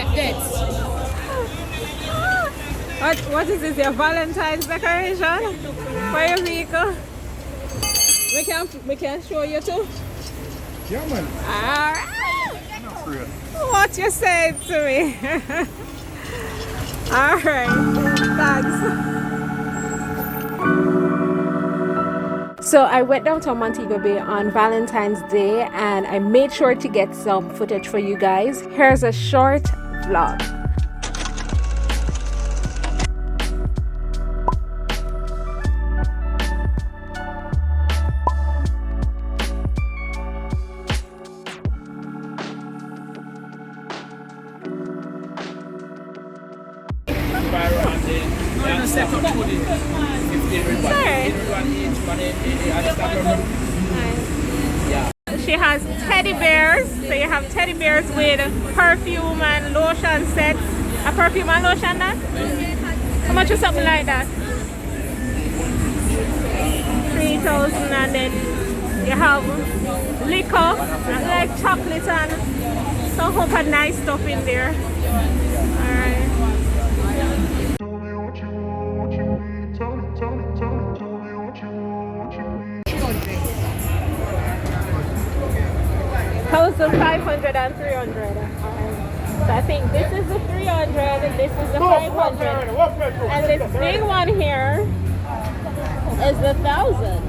accept debts. What is this? Your Valentine's decoration for your vehicle? We can show you too. Yeah, man. Alright. Not for real. What you said to me. Alright. Thanks. So I went down to Montego Bay on Valentine's Day and I made sure to get some footage for you guys. Here's a short vlog. She has teddy bears, so you have teddy bears with perfume and lotion sets. A perfume and lotion that? How much is something like that? 3,000, and then you have liquor, and like chocolate and some whole of nice stuff in there. Alright. How's the 500 and 300? So I think this is the 300, this is the 500, and this big one here is the 1,000.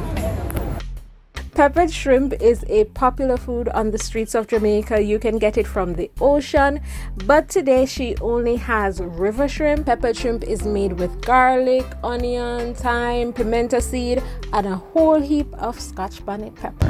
Peppered shrimp is a popular food on the streets of Jamaica. You can get it from the ocean, but today she only has river shrimp. Peppered shrimp is made with garlic, onion, thyme, pimento seed, and a whole heap of Scotch bonnet pepper.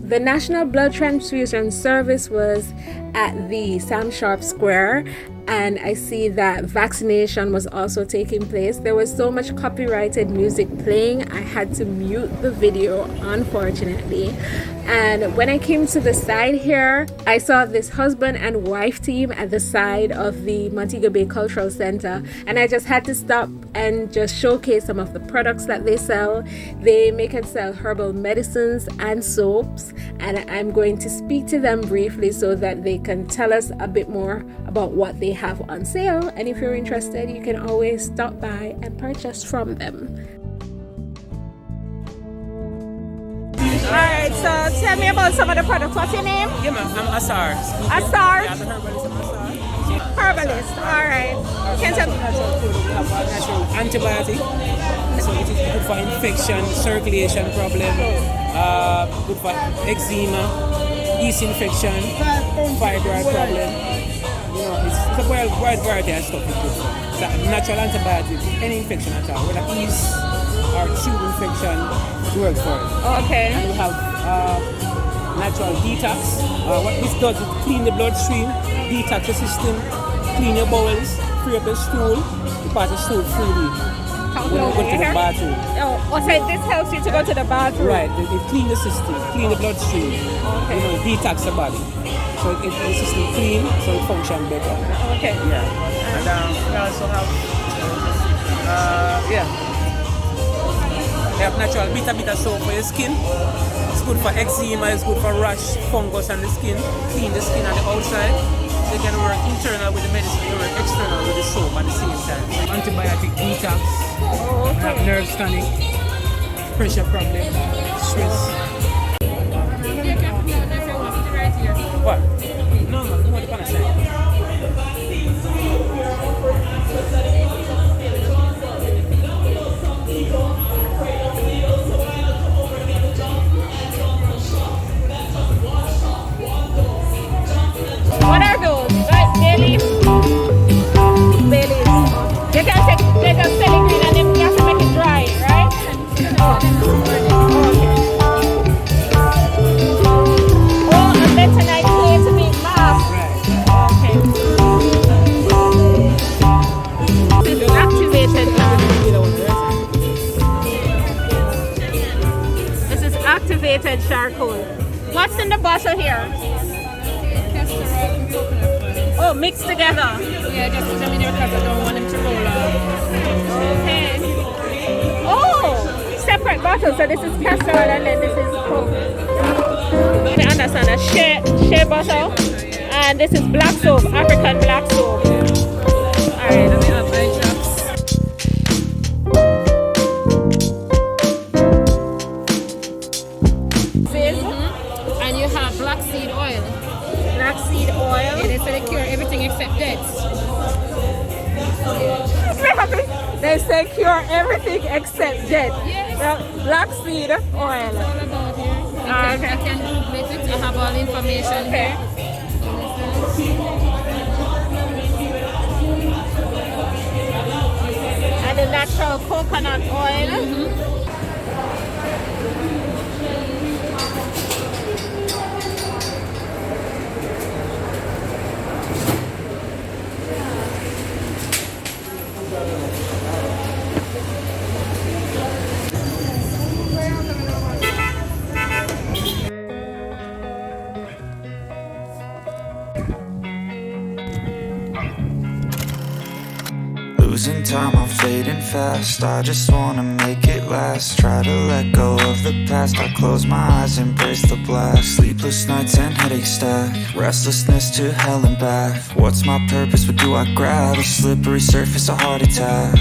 The National Blood Transfusion Service was at the Sam Sharp Square, and I see that vaccination was also taking place. There was so much copyrighted music playing, I had to mute the video, unfortunately. And when I came to the side here, I saw this husband and wife team at the side of the Montego Bay Cultural Center, and I just had to stop and just showcase some of the products that they sell. They make and sell herbal medicines and soaps, and I'm going to speak to them briefly so that they can tell us a bit more about what they have on sale. And if you're interested, you can always stop by and purchase from them. Alright, so tell me about some of the products. What's your name? Yeah, ma'am. I'm Asar. Asar? Yeah, I'm a herbalist. I'm Asar. Herbalist, alright. Can tell me. Natural antibiotic. So it is good for infection, circulation problem, good for eczema, yeast infection, fibroid problem. You know, it's a wide variety of stuff it's good for. It's a natural antibiotic, any infection at all, whether yeast or tube infection, it works for it. Okay. And we have natural detox. What this does is clean the bloodstream, detox the system, clean your bowels, free up the stool, you pass the stool freely. When you go to the bathroom. Oh, so this helps you to go to the bathroom? Right, they clean the system, clean the bloodstream, okay. You know, detox the body. So the system clean, so it functions better. Okay. Yeah. And we also have, they have natural beta soap for your skin. It's good for eczema, it's good for rash, fungus on the skin, clean the skin on the outside. They can work internal with the medicine, they work external with the soap at the same time. Antibiotic detox, have nerve tonic, pressure problem, stress. What? No, you want the panacea. What are those? Like bay leaf? Bay leaves. They can sell it green and then you have to make it dry, right? Oh, and then tonight clean to make mask. Right. Okay. activated charcoal. What's in the bottle here? Castor oil and coconut oil. Oh, mixed together. Yeah, just put them in there because I don't want them to roll off. Okay. Oh, separate bottles. So this is castor oil and then this is coke. I understand. A shea bottle. And this is black soap, African black soap. Alright. And we have eye drops. And you have black seed oil. Black seed oil. Yeah, they say they cure everything except death. They say cure everything except death. Yes. Well, black seed oil. All about here. You can Google it. I have all the information here. And the natural coconut oil. Losing time, I'm fading fast. I just wanna make it last. Try to let go of the past. I close my eyes, embrace the blast. Sleepless nights and headaches stack. Restlessness to hell and back. What's my purpose? What do I grab? A slippery surface, a heart attack.